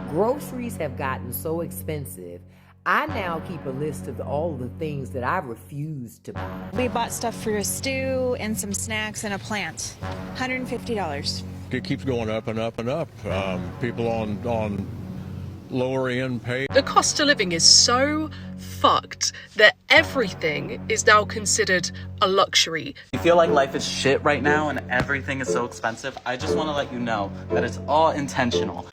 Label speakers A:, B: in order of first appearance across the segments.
A: Groceries have gotten so expensive. I now keep a list of all the things that I refuse to buy.
B: We bought stuff for a stew and some snacks and a plant. $150.
C: It keeps going up and up and up. People on lower end pay.
D: The cost of living is so fucked that everything is now considered a luxury.
E: You feel like life is shit right now and everything is so expensive. I just want to let you know that it's all intentional.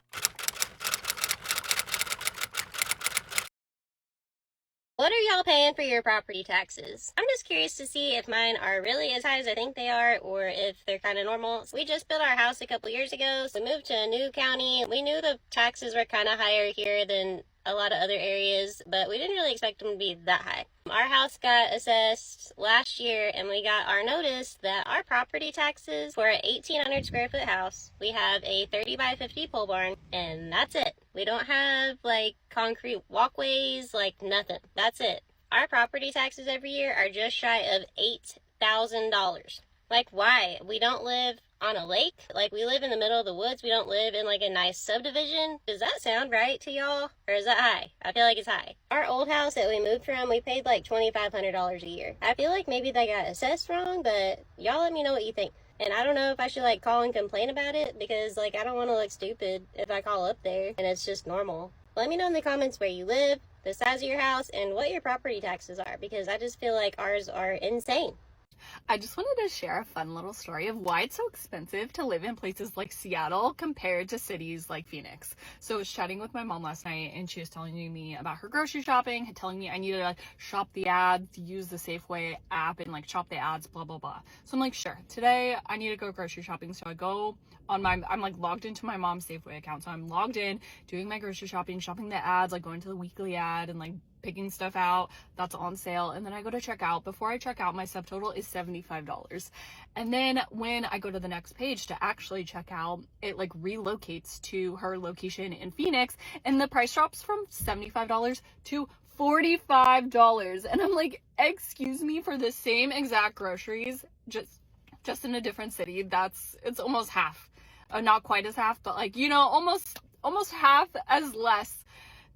F: What are y'all paying for your property taxes? I'm just curious to see if mine are really as high as I think they are or if they're kind of normal. We just built our house a couple years ago, so we moved to a new county. We knew the taxes were kind of higher here than a lot of other areas, but we didn't really expect them to be that high. Our house got assessed last year and we got our notice that our property taxes for an 1,800 square foot house, we have a 30 by 50 pole barn, and that's it. We don't have like concrete walkways, like nothing. That's it. Our property taxes every year are just shy of $8,000. Like, why? We don't live on a lake. Like, we live in the middle of the woods. We don't live in like a nice subdivision. Does that sound right to y'all? Or is that high? I feel like it's high. Our old house that we moved from, we paid like $2,500 a year. I feel like maybe they got assessed wrong, but y'all let me know what you think. And I don't know if I should like call and complain about it, because like I don't want to look stupid if I call up there and it's just normal. Let me know in the comments where you live, the size of your house, and what your property taxes are, because I just feel like ours are insane.
G: I just wanted to share a fun little story of why it's so expensive to live in places like Seattle compared to cities like Phoenix. So I was chatting with my mom last night and she was telling me about her grocery shopping, telling me I needed to shop the ads, use the Safeway app and like shop the ads, blah, blah, blah. So I'm like, sure, today I need to go grocery shopping. So I go on I'm like logged into my mom's Safeway account. So I'm logged in, doing my grocery shopping, shopping the ads, like going to the weekly ad and like picking stuff out that's on sale, and then I go to check out. Before I check out, my subtotal is $75. And then when I go to the next page to actually check out, it like relocates to her location in Phoenix and the price drops from $75 to $45. And I'm like, excuse me, for the same exact groceries, just in a different city, it's almost half. Not quite as half, but like, you know, almost half as less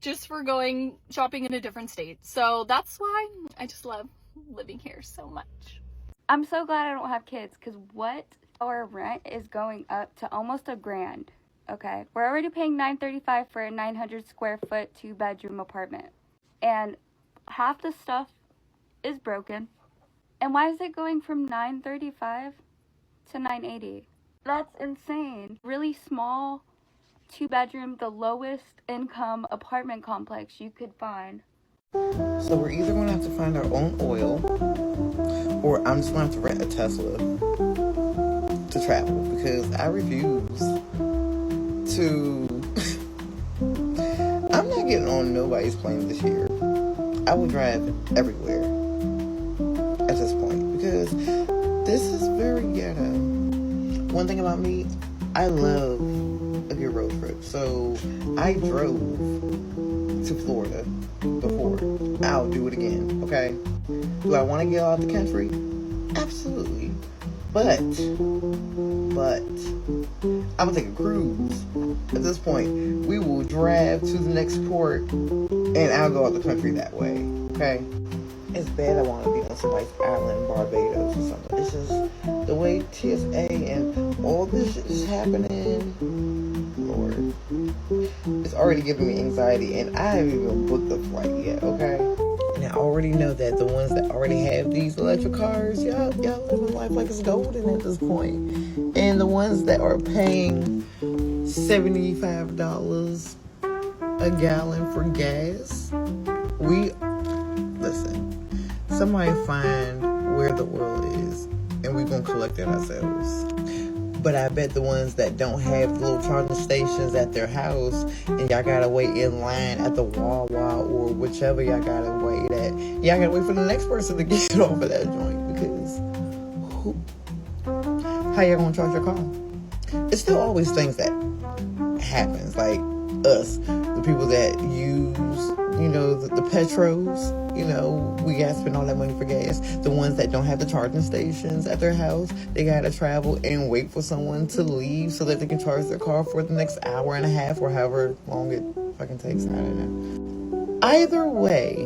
G: just for going shopping in a different state. So that's why I just love living here so much.
H: I'm so glad I don't have kids, because what our rent is going up to almost $1,000. Okay, we're already paying $935 for a 900 square foot 2-bedroom apartment, and half the stuff is broken. And why is it going from $935 to $980? That's insane. Really small 2-bedroom, the lowest income apartment complex you could find.
I: So we're either going to have to find our own oil, or I'm just going to have to rent a Tesla to travel, because I refuse to I'm not getting on nobody's plane this year. I will drive everywhere at this point, because this is very ghetto. One thing about me, I love a good road trip. So I drove to Florida before. I'll do it again, okay? Do I want to get out the country? Absolutely. But I would take a cruise. At this point, we will drive to the next port and I'll go out the country that way, okay? It's bad I want to be on somebody's island, Barbados or something. It's just the way TSA and all this shit is happening. Lord. It's already giving me anxiety, and I haven't even booked the flight yet, okay? And I already know that the ones that already have these electric cars, y'all living life like it's golden at this point. And the ones that are paying $75 a gallon for gas, listen, somebody find where the oil is, and we're gonna collect it ourselves. But I bet the ones that don't have the little charging stations at their house, and y'all gotta wait in line at the Wawa or whichever y'all gotta wait at, y'all gotta wait for the next person to get off of that joint, because how y'all gonna charge your car? It's still always things that happens, like us. the people that use, the petros, we gotta spend all that money for gas. The ones that don't have the charging stations at their house, they gotta travel and wait for someone to leave so that they can charge their car for the next hour and a half or however long it fucking takes. I don't know. Either way,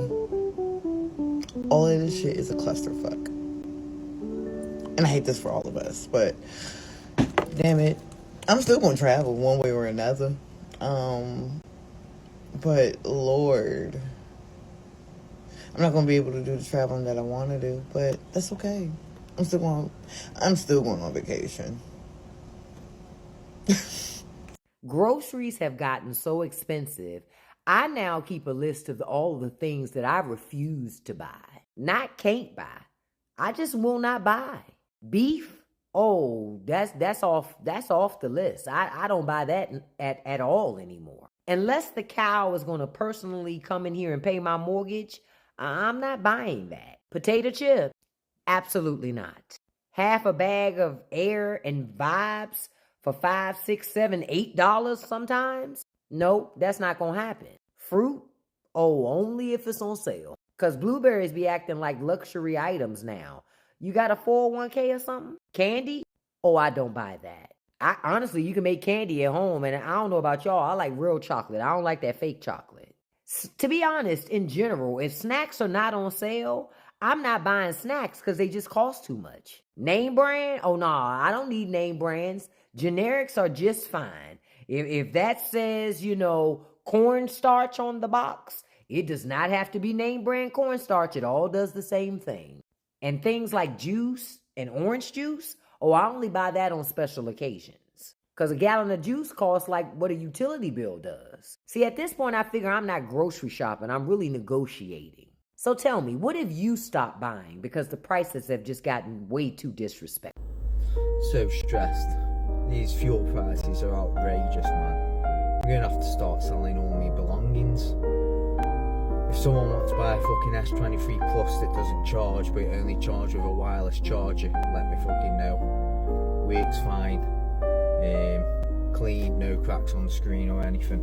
I: all of this shit is a clusterfuck. And I hate this for all of us, but damn it, I'm still gonna travel one way or another. But Lord, I'm not gonna be able to do the traveling that I want to do, but that's okay. I'm still going on vacation.
A: Groceries have gotten so expensive, I now keep a list of all the things that I refuse to buy. Not can't buy. I just will not buy. Beef? Oh, that's off the list. I don't buy that at all anymore. Unless the cow is going to personally come in here and pay my mortgage, I'm not buying that. Potato chips? Absolutely not. Half a bag of air and vibes for $5, $6, $7, $8 sometimes? Nope, that's not going to happen. Fruit? Oh, only if it's on sale. Because blueberries be acting like luxury items now. You got a 401k or something? Candy? Oh, I don't buy that. Honestly, you can make candy at home, and I don't know about y'all, I like real chocolate. I don't like that fake chocolate. To be honest, in general, if snacks are not on sale, I'm not buying snacks because they just cost too much. Name brand? Oh, nah, I don't need name brands. Generics are just fine. If that says, cornstarch on the box, it does not have to be name brand cornstarch. It all does the same thing. And things like juice and orange juice, oh, I only buy that on special occasions. Because a gallon of juice costs like what a utility bill does. See, at this point, I figure I'm not grocery shopping. I'm really negotiating. So tell me, what have you stopped buying because the prices have just gotten way too disrespectful?
J: So stressed. These fuel prices are outrageous, man. I'm going to have to start selling all my belongings. If someone wants to buy a fucking S23 Plus that doesn't charge, but it only charges with a wireless charger, let me fucking know. Works fine. Clean, no cracks on the screen or anything.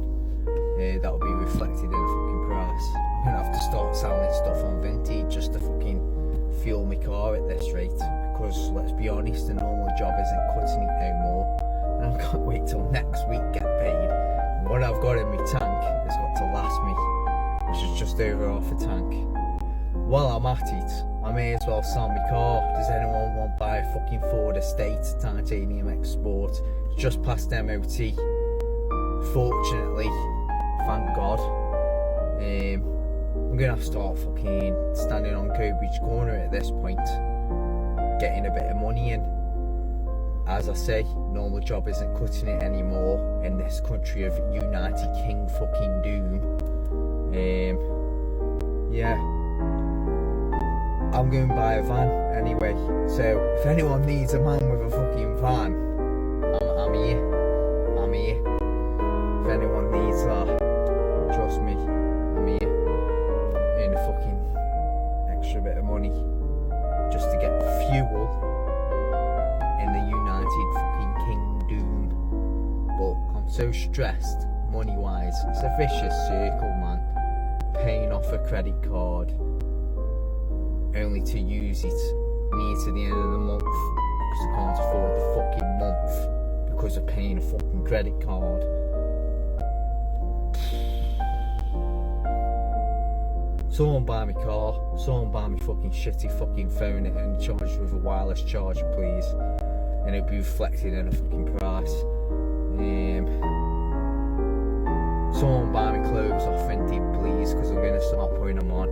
J: That'll be reflected in the fucking price. I'm going to have to start selling stuff on Vinted just to fucking fuel my car at this rate. Because, let's be honest, the normal job isn't cutting it no more. And I can't wait till next week get paid. And what I've got in my tank has got to last me, which is just over half a tank. While I'm at it, I may as well sell my car. Does anyone want to buy a fucking Ford Estate Titanium X Sport? It's just past MOT. Fortunately, thank God. I'm gonna have to start fucking standing on Cobridge Corner at this point, getting a bit of money in. As I say, normal job isn't cutting it anymore in this country of United King fucking doom. Yeah, I'm going to buy a van anyway. So if anyone needs a man with a fucking van, I'm here. I'm here. If anyone needs that, trust me, I'm here. Earn a fucking extra bit of money just to get fuel in the United fucking Kingdom. But I'm so stressed, money wise. It's a vicious circle, man. Paying off a credit card only to use it near to the end of the month because I can't afford the fucking month because of paying a fucking credit card. Someone buy me car, someone buy me fucking shitty fucking phone and charge it with a wireless charger, please. And it'll be reflected in a fucking price. Someone buy me clothes off Vinted, please, because I'm going to start putting them on.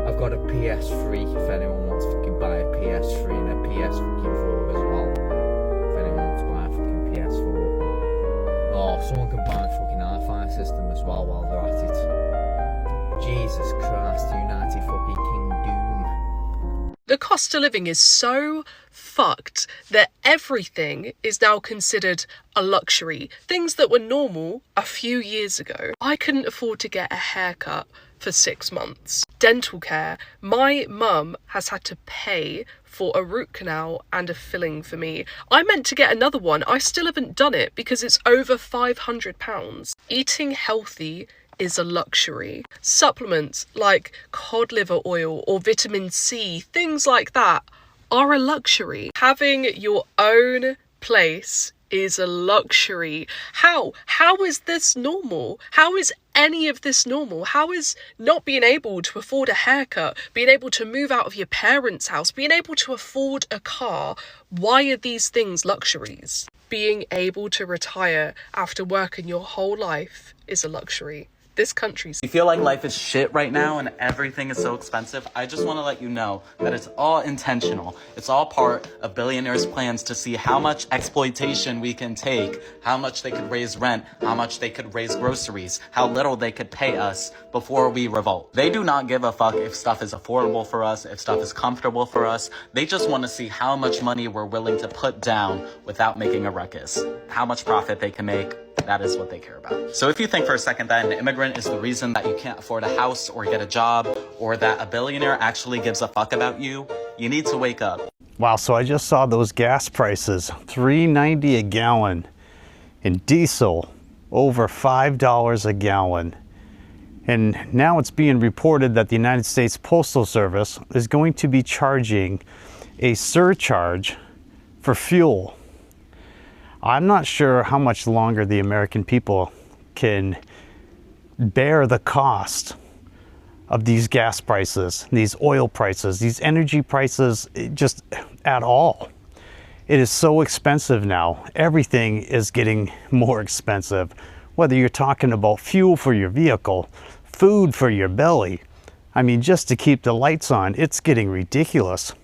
J: I've got a PS3 if anyone wants to fucking buy a PS3 and a PS4 as well. If anyone wants to buy a fucking PS4. Oh, someone can buy a fucking Wi-Fi system as well while they're at it. Jesus Christ, United fucking Kingdom.
D: The cost of living is so fucked that everything is now considered a luxury. Things that were normal a few years ago. I couldn't afford to get a haircut for 6 months. Dental care. My mum has had to pay for a root canal and a filling for me. I meant to get another one. I still haven't done it because it's over £500. Eating healthy is a luxury. Supplements like cod liver oil or vitamin C, things like that, are a luxury. Having your own place is a luxury. How is this normal? How is any of this normal? How is not being able to afford a haircut, being able to move out of your parents' house, being able to afford a car, why are these things luxuries? Being able to retire after working your whole life is a luxury. This country's...
E: You feel like life is shit right now and everything is so expensive? I just want to let you know that it's all intentional. It's all part of billionaires' plans to see how much exploitation we can take, how much they could raise rent, how much they could raise groceries, how little they could pay us before we revolt. They do not give a fuck if stuff is affordable for us, if stuff is comfortable for us. They just want to see how much money we're willing to put down without making a ruckus. How much profit they can make. That is what they care about. So if you think for a second that an immigrant is the reason that you can't afford a house or get a job, or that a billionaire actually gives a fuck about you, you need to wake up.
K: Wow, so I just saw those gas prices, $3.90 a gallon, and diesel over $5 a gallon. And now it's being reported that the United States Postal Service is going to be charging a surcharge for fuel. I'm not sure how much longer the American people can bear the cost of these gas prices, these oil prices, these energy prices, just at all. It is so expensive now. Everything is getting more expensive. Whether you're talking about fuel for your vehicle, food for your belly, I mean, just to keep the lights on, it's getting ridiculous.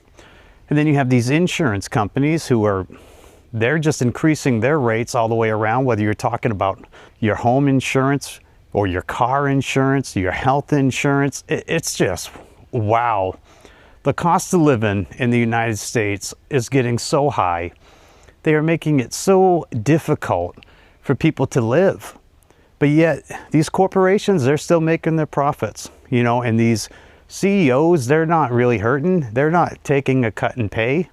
K: And then you have these insurance companies who are they're just increasing their rates all the way around, whether you're talking about your home insurance or your car insurance, your health insurance. It's just, wow. The cost of living in the United States is getting so high. They are making it so difficult for people to live. But yet, these corporations, they're still making their profits, you know, and these CEOs, they're not really hurting. They're not taking a cut in pay.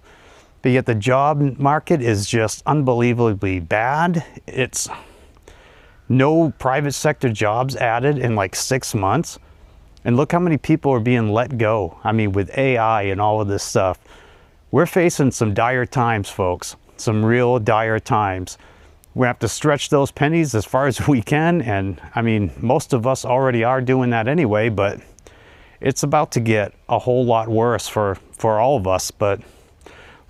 K: But yet the job market is just unbelievably bad. It's no private sector jobs added in like 6 months. And look how many people are being let go. I mean, with AI and all of this stuff, we're facing some dire times, folks. Some real dire times. We have to stretch those pennies as far as we can. And I mean, most of us already are doing that anyway, but it's about to get a whole lot worse for all of us. But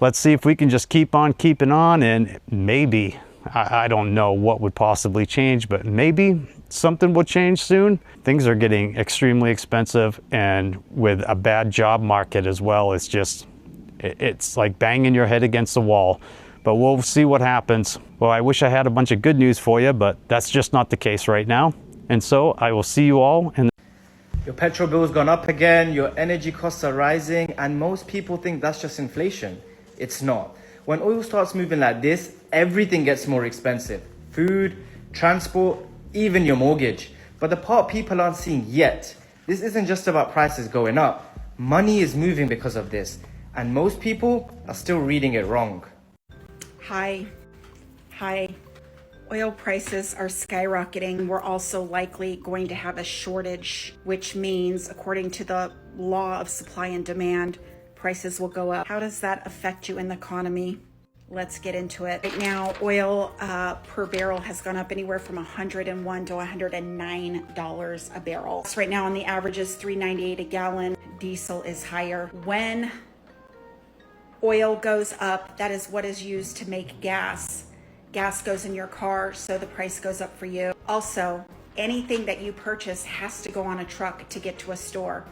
K: let's see if we can just keep on keeping on, and maybe, I don't know what would possibly change, but maybe something will change soon. Things are getting extremely expensive, and with a bad job market as well, it's like banging your head against the wall. But we'll see what happens. Well, I wish I had a bunch of good news for you, but that's just not the case right now. And so I will see you all in
L: Your petrol bill's gone up again, your energy costs are rising, and most people think that's just inflation. It's not. When oil starts moving like this, everything gets more expensive. Food, transport, even your mortgage. But the part people aren't seeing yet, this isn't just about prices going up. Money is moving because of this. And most people are still reading it wrong.
M: Hi. Oil prices are skyrocketing. We're also likely going to have a shortage, which means, according to the law of supply and demand, prices will go up. How does that affect you in the economy? Let's get into it. Right now, oil per barrel has gone up anywhere from $101 to $109 a barrel. So right now on the average is $3.98 a gallon. Diesel is higher. When oil goes up, that is what is used to make gas. Gas goes in your car, so the price goes up for you. Also, anything that you purchase has to go on a truck to get to a store.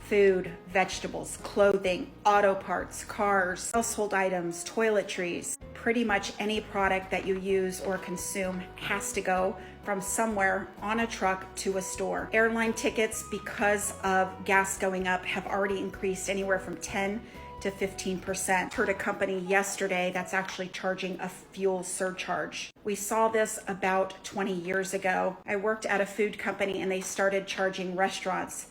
M: Food, vegetables, clothing, auto parts, cars, household items, toiletries. Pretty much any product that you use or consume has to go from somewhere on a truck to a store. Airline tickets, because of gas going up, have already increased anywhere from 10 to 15%. Heard a company yesterday that's actually charging a fuel surcharge. We saw this about 20 years ago. I worked at a food company and they started charging restaurants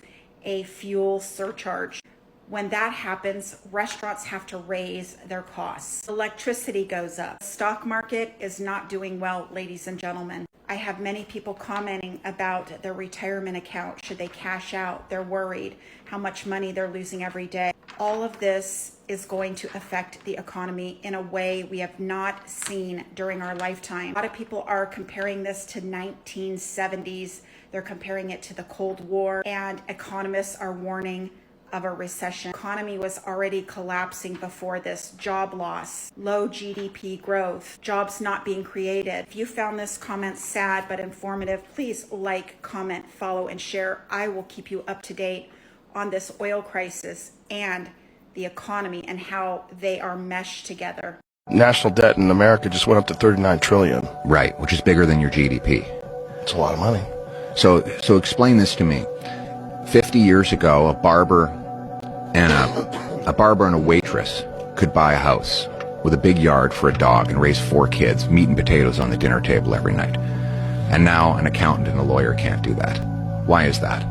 M: a fuel surcharge. When that happens, restaurants have to raise their costs. Electricity goes up. The stock market is not doing well, ladies and gentlemen. I have many people commenting about their retirement account. Should they cash out? They're worried how much money they're losing every day. All of this is going to affect the economy in a way we have not seen during our lifetime. A lot of people are comparing this to 1970s. They're comparing it to the Cold War, and economists are warning of a recession. The economy was already collapsing before this. Job loss, low GDP growth, jobs not being created. If you found this comment sad but informative, please like, comment, follow, and share. I will keep you up to date on this oil crisis and the economy and how they are meshed together.
N: National debt in America just went up to 39 trillion.
O: Right, which is bigger than your GDP.
N: It's a lot of money.
O: So explain this to me. 50 years ago, a barber and a waitress could buy a house with a big yard for a dog and raise 4 kids, meat and potatoes on the dinner table every night. And now an accountant and a lawyer can't do that. Why is that?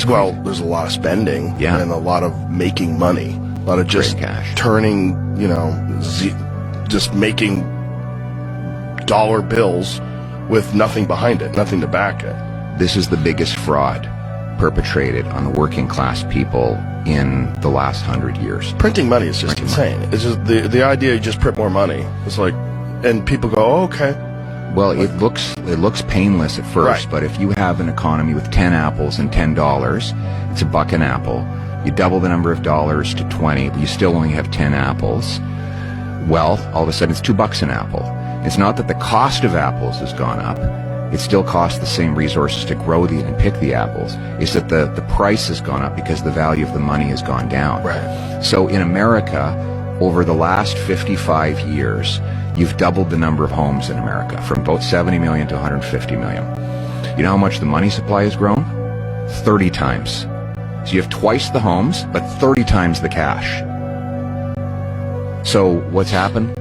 N: Well, there's a lot of spending and a lot of making money, a lot of just turning, just making dollar bills with nothing behind it, nothing to back it.
O: This is the biggest fraud perpetrated on the working class people in the last 100 years.
N: Printing money is just insane. It's just the idea you just print more money. It's like, and people go, oh, okay.
O: Well, it looks painless at first, but if you have an economy with 10 apples and $10, it's $1 an apple. You double the number of dollars to 20, but you still only have 10 apples. Well, all of a sudden it's $2 an apple. It's not that the cost of apples has gone up. It still costs the same resources to grow and pick the apples. It's that the price has gone up because the value of the money has gone down.
N: Right.
O: So in America, over the last 55 years, you've doubled the number of homes in America from about 70 million to 150 million. You know how much the money supply has grown? 30 times. So you have twice the homes, but 30 times the cash. So what's happened?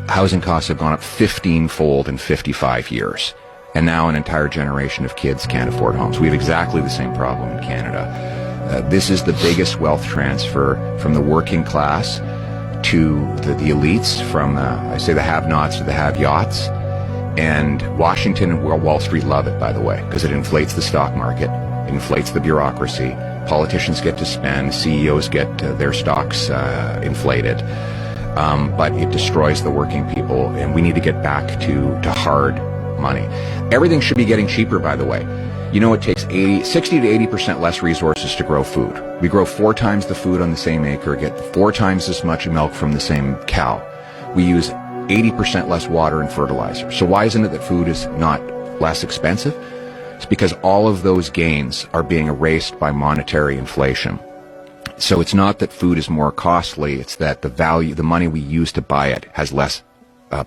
O: Housing costs have gone up 15-fold in 55 years. And now an entire generation of kids can't afford homes. We have exactly the same problem in Canada. This is the biggest wealth transfer from the working class to the elites, from I say the have-nots to the have-yachts. And Washington and Wall Street love it, by the way, because it inflates the stock market, it inflates the bureaucracy, politicians get to spend, CEOs get their stocks inflated, but it destroys the working people, and we need to get back to hard money. Everything should be getting cheaper, by the way. You know, it takes 60 to 80% less resources to grow food. We grow 4 times the food on the same acre, get 4 times as much milk from the same cow. We use 80% less water and fertilizer. So why isn't it that food is not less expensive? It's because all of those gains are being erased by monetary inflation. So it's not that food is more costly, it's that the money we use to buy it has less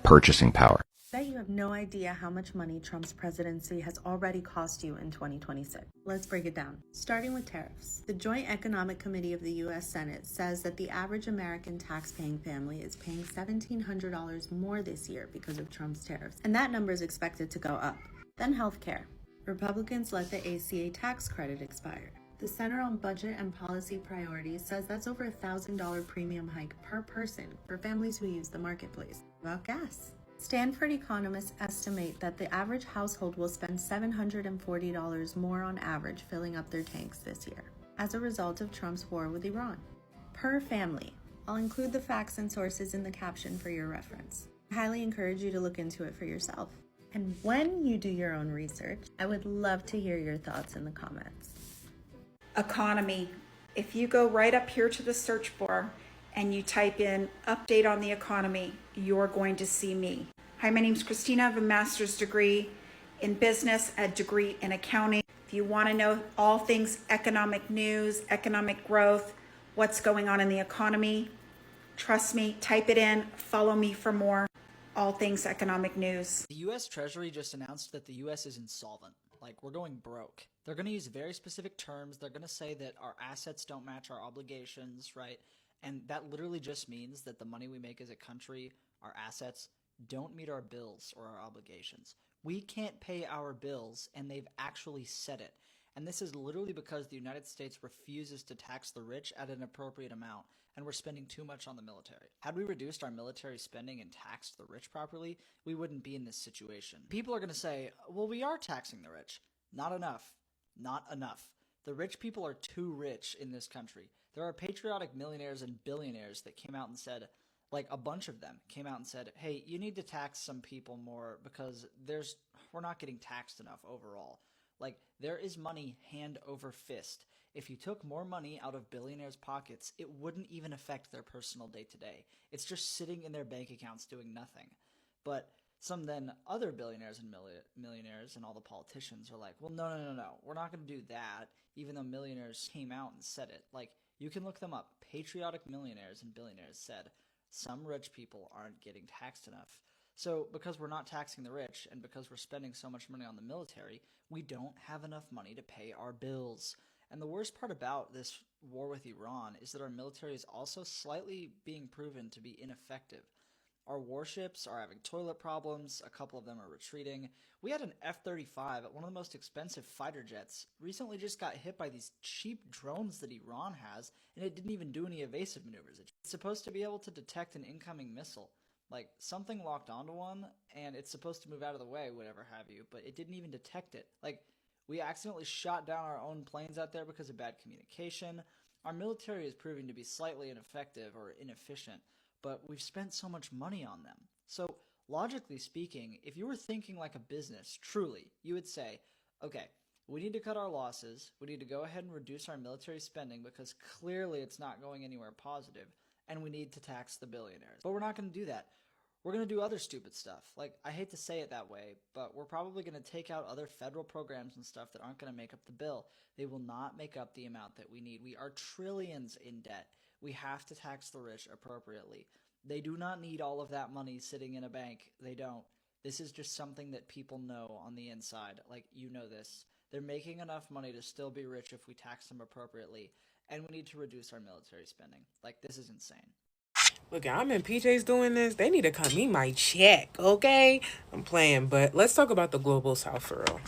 O: purchasing power.
P: Bet you have no idea how much money Trump's presidency has already cost you in 2026. Let's break it down. Starting with tariffs. The Joint Economic Committee of the U.S. Senate says that the average American tax-paying family is paying $1,700 more this year because of Trump's tariffs, and that number is expected to go up. Then healthcare. Republicans let the ACA tax credit expire. The Center on Budget and Policy Priorities says that's over $1,000 premium hike per person for families who use the marketplace. About gas. Stanford economists estimate that the average household will spend $740 more on average filling up their tanks this year as a result of Trump's war with Iran. Per family. I'll include the facts and sources in the caption for your reference. I highly encourage you to look into it for yourself. And when you do your own research, I would love to hear your thoughts in the comments.
M: Economy. If you go right up here to the search bar and you type in update on the economy, you're going to see me. Hi, my name's Christina. I have a master's degree in business, a degree in accounting. If you want to know all things economic news, economic growth, what's going on in the economy, trust me, type it in, follow me for more. All things economic news.
Q: The U.S. Treasury just announced that the U.S. is insolvent. Like, we're going broke. They're going to use very specific terms. They're going to say that our assets don't match our obligations, right? And that literally just means that the money we make as a country, our assets, don't meet our bills or our obligations. We can't pay our bills, and they've actually said it. And this is literally because the United States refuses to tax the rich at an appropriate amount, and we're spending too much on the military. Had we reduced our military spending and taxed the rich properly, we wouldn't be in this situation. People are going to say, well, we are taxing the rich. Not enough. Not enough. The rich people are too rich in this country. There are patriotic millionaires and billionaires that came out and said, like a bunch of them came out and said, hey, you need to tax some people more because we're not getting taxed enough overall. Like, there is money hand over fist. If you took more money out of billionaires' pockets, it wouldn't even affect their personal day-to-day. It's just sitting in their bank accounts doing nothing. But some then other billionaires and millionaires and all the politicians are like, well, no, we're not going to do that, even though millionaires came out and said it. Like, you can look them up. Patriotic millionaires and billionaires said, some rich people aren't getting taxed enough. So because we're not taxing the rich and because we're spending so much money on the military, we don't have enough money to pay our bills. And the worst part about this war with Iran is that our military is also slightly being proven to be ineffective. Our warships are having toilet problems, a couple of them are retreating. We had an F-35, one of the most expensive fighter jets, recently just got hit by these cheap drones that Iran has, and it didn't even do any evasive maneuvers. It's supposed to be able to detect an incoming missile. Like, something locked onto one, and it's supposed to move out of the way, whatever have you, but it didn't even detect it. Like, we accidentally shot down our own planes out there because of bad communication. Our military is proving to be slightly ineffective or inefficient, but we've spent so much money on them. So, logically speaking, if you were thinking like a business, truly, you would say, okay, we need to cut our losses, we need to go ahead and reduce our military spending because clearly it's not going anywhere positive, and we need to tax the billionaires. But we're not going to do that. We're going to do other stupid stuff. Like, I hate to say it that way, but we're probably going to take out other federal programs and stuff that aren't going to make up the bill. They will not make up the amount that we need. We are trillions in debt. We have to tax the rich appropriately. They do not need all of that money sitting in a bank. They don't. This is just something that people know on the inside. Like, you know this. They're making enough money to still be rich if we tax them appropriately. And we need to reduce our military spending. Like, this is insane.
R: Look, I'm in PJs doing this. They need to cut me my check, okay? I'm playing, but let's talk about the global south for real.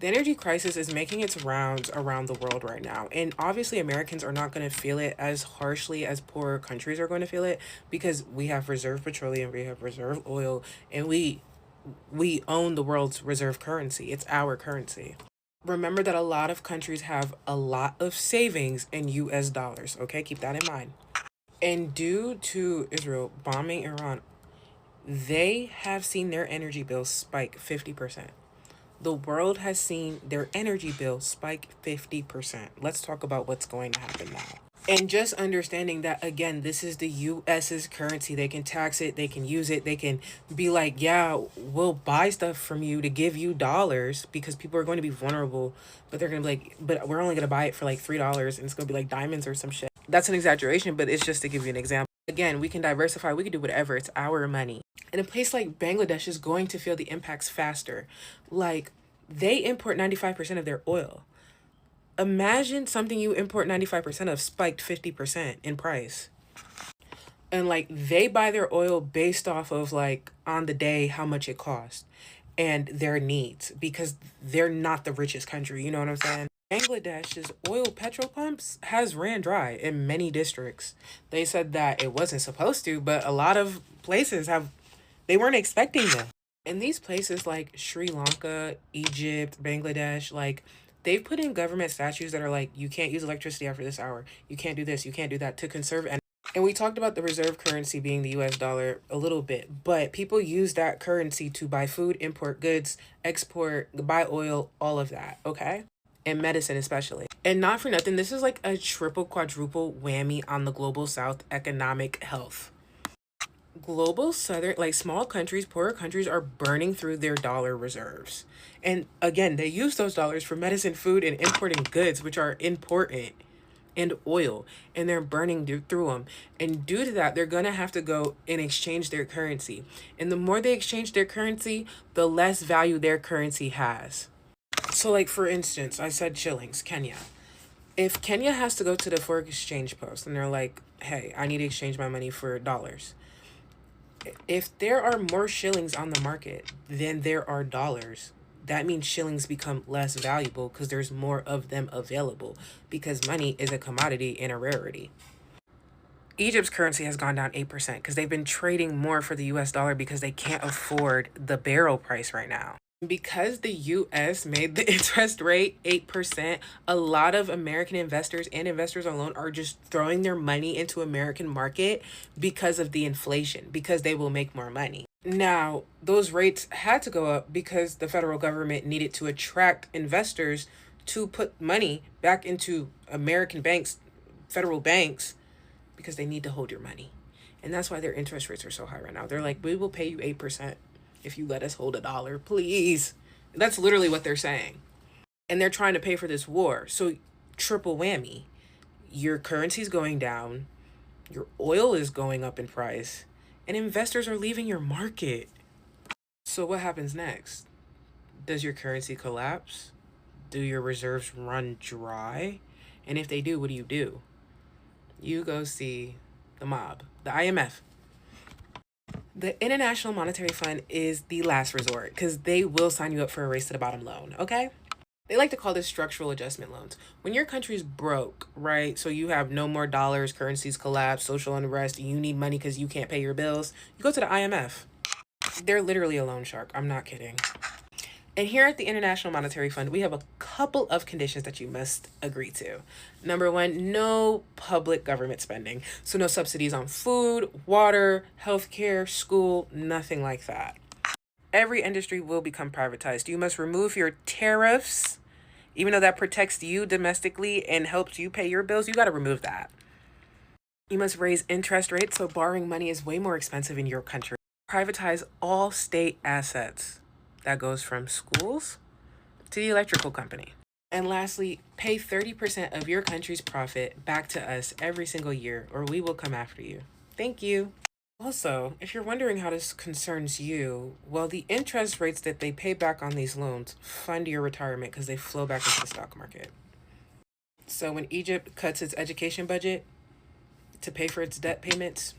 R: The energy crisis is making its rounds around the world right now. And obviously Americans are not going to feel it as harshly as poorer countries are going to feel it because we have reserve petroleum, we have reserve oil, and we own the world's reserve currency. It's our currency. Remember that a lot of countries have a lot of savings in US dollars, okay? Keep that in mind. And due to Israel bombing Iran, they have seen their energy bills spike 50%. The world has seen their energy bill spike 50%. Let's talk about what's going to happen now. And just understanding that, again, this is the US's currency. They can tax it, they can use it, they can be like, yeah, we'll buy stuff from you to give you dollars because people are going to be vulnerable, but they're going to be like, but we're only going to buy it for like $3 and it's going to be like diamonds or some shit. That's an exaggeration, but it's just to give you an example. Again, we can diversify, we can do whatever, it's our money. And a place like Bangladesh is going to feel the impacts faster. Like, they import 95% of their oil. Imagine something you import 95% of spiked 50% in price. And like, they buy their oil based off of like on the day how much it costs and their needs because they're not the richest country, you know what I'm saying? Bangladesh's oil petrol pumps has ran dry in many districts. They said that it wasn't supposed to, but a lot of places they weren't expecting them. In these places like Sri Lanka, Egypt, Bangladesh, like, they've put in government statutes that are like, you can't use electricity after this hour. You can't do this, you can't do that to conserve energy. And we talked about the reserve currency being the US dollar a little bit, but people use that currency to buy food, import goods, export, buy oil, all of that, okay? And medicine especially. And not for nothing, this is like a triple, quadruple whammy on the global south economic health. Global southern, like small countries, poorer countries are burning through their dollar reserves. And again, they use those dollars for medicine, food, and importing goods, which are important, and oil, and they're burning through them. And due to that, they're going to have to go and exchange their currency. And the more they exchange their currency, the less value their currency has. So like, for instance, I said shillings, Kenya. If Kenya has to go to the foreign exchange post and they're like, hey, I need to exchange my money for dollars. If there are more shillings on the market than there are dollars, that means shillings become less valuable because there's more of them available, because money is a commodity and a rarity. Egypt's currency has gone down 8% because they've been trading more for the US dollar because they can't afford the barrel price right now. Because the US made the interest rate 8%, a lot of American investors and investors alone are just throwing their money into American market because of the inflation, because they will make more money. Now, those rates had to go up because the federal government needed to attract investors to put money back into American banks, federal banks, because they need to hold your money. And that's why their interest rates are so high right now. They're like, we will pay you 8% if you let us hold $1, please. That's literally what they're saying. And they're trying to pay for this war. So triple whammy. Your currency's going down, your oil is going up in price, and investors are leaving your market. So what happens next? Does your currency collapse? Do your reserves run dry? And if they do, what do? You go see the mob, the IMF. The International Monetary Fund is the last resort because they will sign you up for a race to the bottom loan, okay? They like to call this structural adjustment loans. When your country's broke, right? So you have no more dollars, currencies collapse, social unrest, you need money because you can't pay your bills, you go to the IMF. They're literally a loan shark. I'm not kidding. And here at the International Monetary Fund, we have a couple of conditions that you must agree to. Number one, no public government spending. So no subsidies on food, water, healthcare, school, nothing like that. Every industry will become privatized. You must remove your tariffs. Even though that protects you domestically and helps you pay your bills, you got to remove that. You must raise interest rates so borrowing money is way more expensive in your country. Privatize all state assets. That goes from schools to the electrical company. And lastly, pay 30% of your country's profit back to us every single year, or we will come after you. Thank you. Also, if you're wondering how this concerns you, well, the interest rates that they pay back on these loans fund your retirement because they flow back into the stock market. So when Egypt cuts its education budget to pay for its debt payments,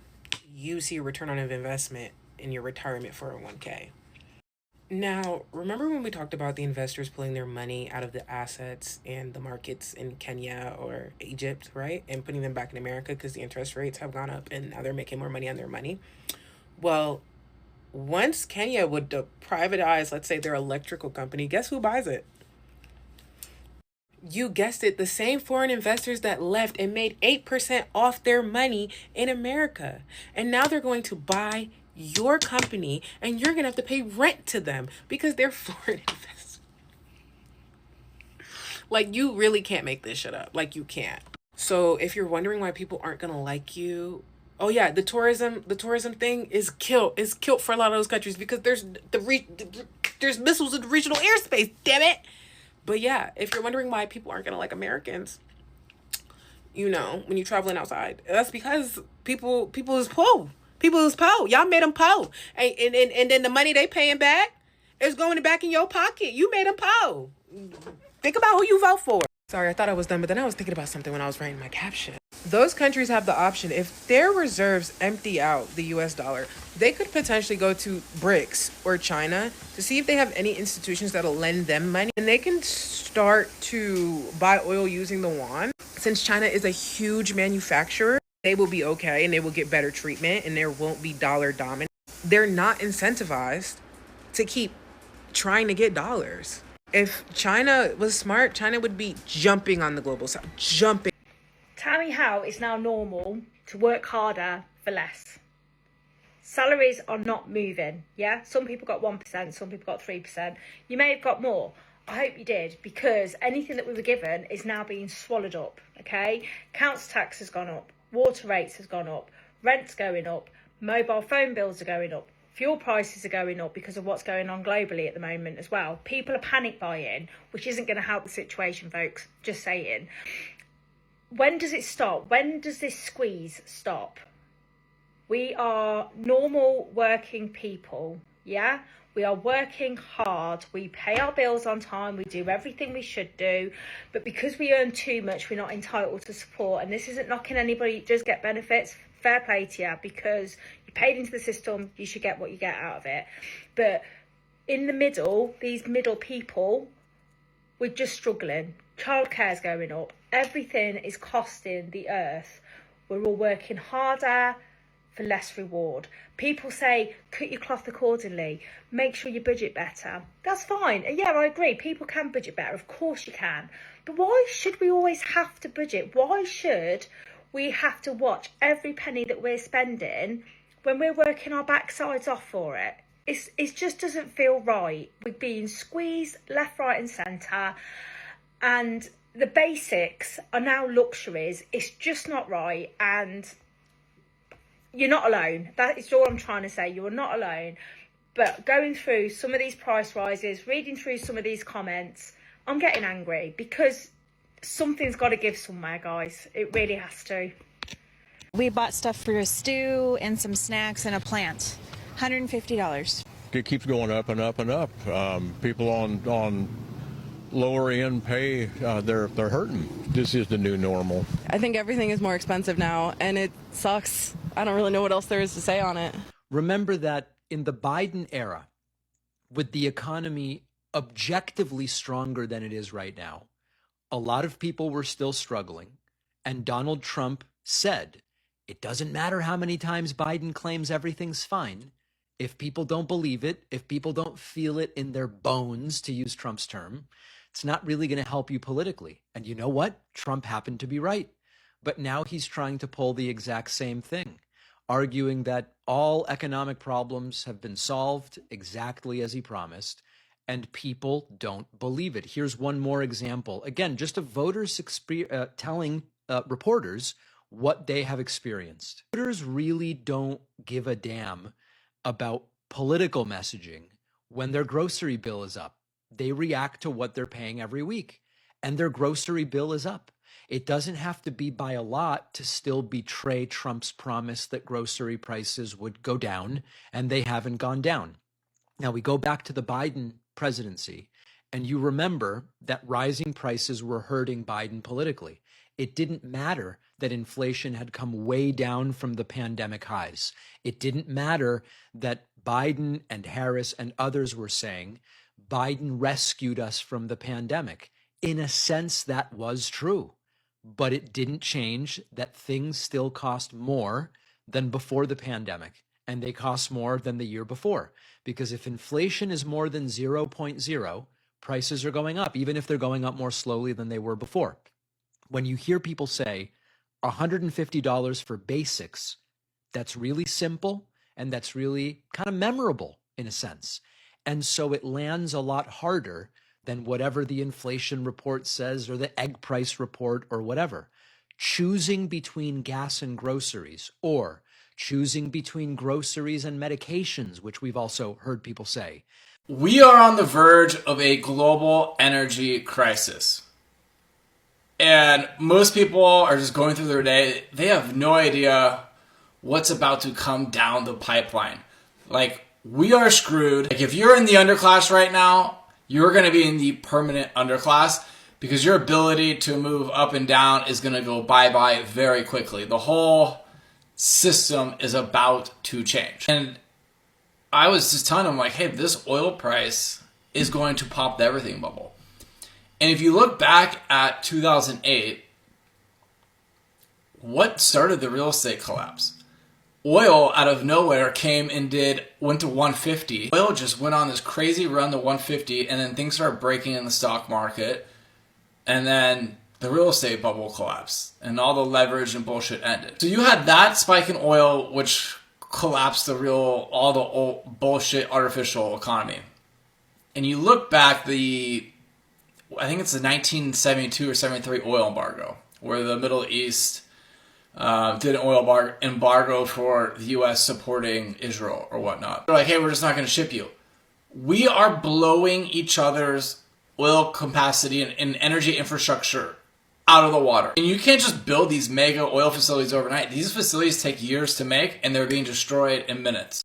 R: you see a return on investment in your retirement 401k. Now, remember when we talked about the investors pulling their money out of the assets and the markets in Kenya or Egypt, right? And putting them back in America because the interest rates have gone up and now they're making more money on their money. Well, once Kenya would privatize, let's say, their electrical company, guess who buys it? You guessed it, the same foreign investors that left and made 8% off their money in America. And now they're going to buy your company and you're going to have to pay rent to them because they're foreign investors. Like, you really can't make this shit up. Like, you can't. So if you're wondering why people aren't going to like you, oh yeah, the tourism thing is killed for a lot of those countries because there's missiles in the regional airspace, damn it. But yeah, if you're wondering why people aren't going to like Americans, you know, when you're traveling outside, that's because people is poor. People is poor. Y'all made them poor. And then the money they paying back is going back in your pocket. You made them poor. Think about who you vote for. Sorry, I thought I was done, but then I was thinking about something when I was writing my caption. Those countries have the option, if their reserves empty out the US dollar, they could potentially go to BRICS or China to see if they have any institutions that'll lend them money. And they can start to buy oil using the yuan. Since China is a huge manufacturer, they will be okay and they will get better treatment and there won't be dollar dominant. They're not incentivized to keep trying to get dollars. If China was smart, China would be jumping on the global south, jumping.
S: Tell me how it's now normal to work harder for less. Salaries are not moving, yeah? Some people got 1%, some people got 3%. You may have got more. I hope you did, because anything that we were given is now being swallowed up, okay? Council tax has gone up, water rates has gone up, rent's going up, mobile phone bills are going up, fuel prices are going up because of what's going on globally at the moment as well. People are panic buying, which isn't going to help the situation, folks, just saying. When does it stop? When does this squeeze stop? We are normal working people, yeah? We are working hard. We pay our bills on time. We do everything we should do. But because we earn too much, we're not entitled to support. And this isn't knocking anybody who does get benefits. Fair play to you, because you paid into the system. You should get what you get out of it. But in the middle, these middle people, we're just struggling. Childcare's going up. Everything is costing the earth. We're all working harder for less reward. People say, cut your cloth accordingly. Make sure you budget better. That's fine. And yeah, I agree. People can budget better. Of course you can. But why should we always have to budget? Why should we have to watch every penny that we're spending when we're working our backsides off for it? It just doesn't feel right. We're being squeezed left, right and centre. And the basics are now luxuries. It's just not right. And you're not alone. That is all I'm trying to say. You are not alone. But going through some of these price rises, reading through some of these comments, I'm getting angry because something's got to give somewhere, guys. It really has to.
B: We bought stuff for a stew and some snacks and a plant. $150.
C: It keeps going up and up and up. People on lower end pay, they're hurting. This is the new normal.
T: I think everything is more expensive now, and it sucks. I don't really know what else there is to say on it.
U: Remember that in the Biden era, with the economy objectively stronger than it is right now, a lot of people were still struggling, and Donald Trump said, it doesn't matter how many times Biden claims everything's fine. If people don't believe it, if people don't feel it in their bones, to use Trump's term, it's not really going to help you politically. And you know what? Trump happened to be right. But now he's trying to pull the exact same thing, arguing that all economic problems have been solved exactly as he promised, and people don't believe it. Here's one more example. Again, just of voters telling reporters what they have experienced. Voters really don't give a damn about political messaging when their grocery bill is up. They react to what they're paying every week, and their grocery bill is up. It doesn't have to be by a lot to still betray Trump's promise that grocery prices would go down, and they haven't gone down. Now, we go back to the Biden presidency, and you remember that rising prices were hurting Biden politically. It didn't matter that inflation had come way down from the pandemic highs. It didn't matter that Biden and Harris and others were saying, Biden rescued us from the pandemic. In a sense, that was true, but it didn't change that things still cost more than before the pandemic, and they cost more than the year before. Because if inflation is more than 0.0, prices are going up, even if they're going up more slowly than they were before. When you hear people say $150 for basics, that's really simple and that's really kind of memorable in a sense. And so it lands a lot harder than whatever the inflation report says or the egg price report or whatever. Choosing between gas and groceries, or choosing between groceries and medications, which we've also heard people say.
V: We are on the verge of a global energy crisis. And most people are just going through their day. They have no idea what's about to come down the pipeline. Like, we are screwed. Like, if you're in the underclass right now, you're going to be in the permanent underclass because your ability to move up and down is going to go bye-bye very quickly. The whole system is about to change. And I was just telling them, like, hey, this oil price is going to pop the everything bubble. And if you look back at 2008, what started the real estate collapse? Oil out of nowhere went to 150. Oil just went on this crazy run to 150, and then things started breaking in the stock market, and then the real estate bubble collapsed, and all the leverage and bullshit ended. So you had that spike in oil, which collapsed all the old bullshit artificial economy. And you look back, I think it's the 1972 or 73 oil embargo, where the Middle East did an oil embargo for the U.S. supporting Israel or whatnot. They're like, hey, we're just not going to ship you. We are blowing each other's oil capacity and energy infrastructure out of the water. And you can't just build these mega oil facilities overnight. These facilities take years to make, and they're being destroyed in minutes.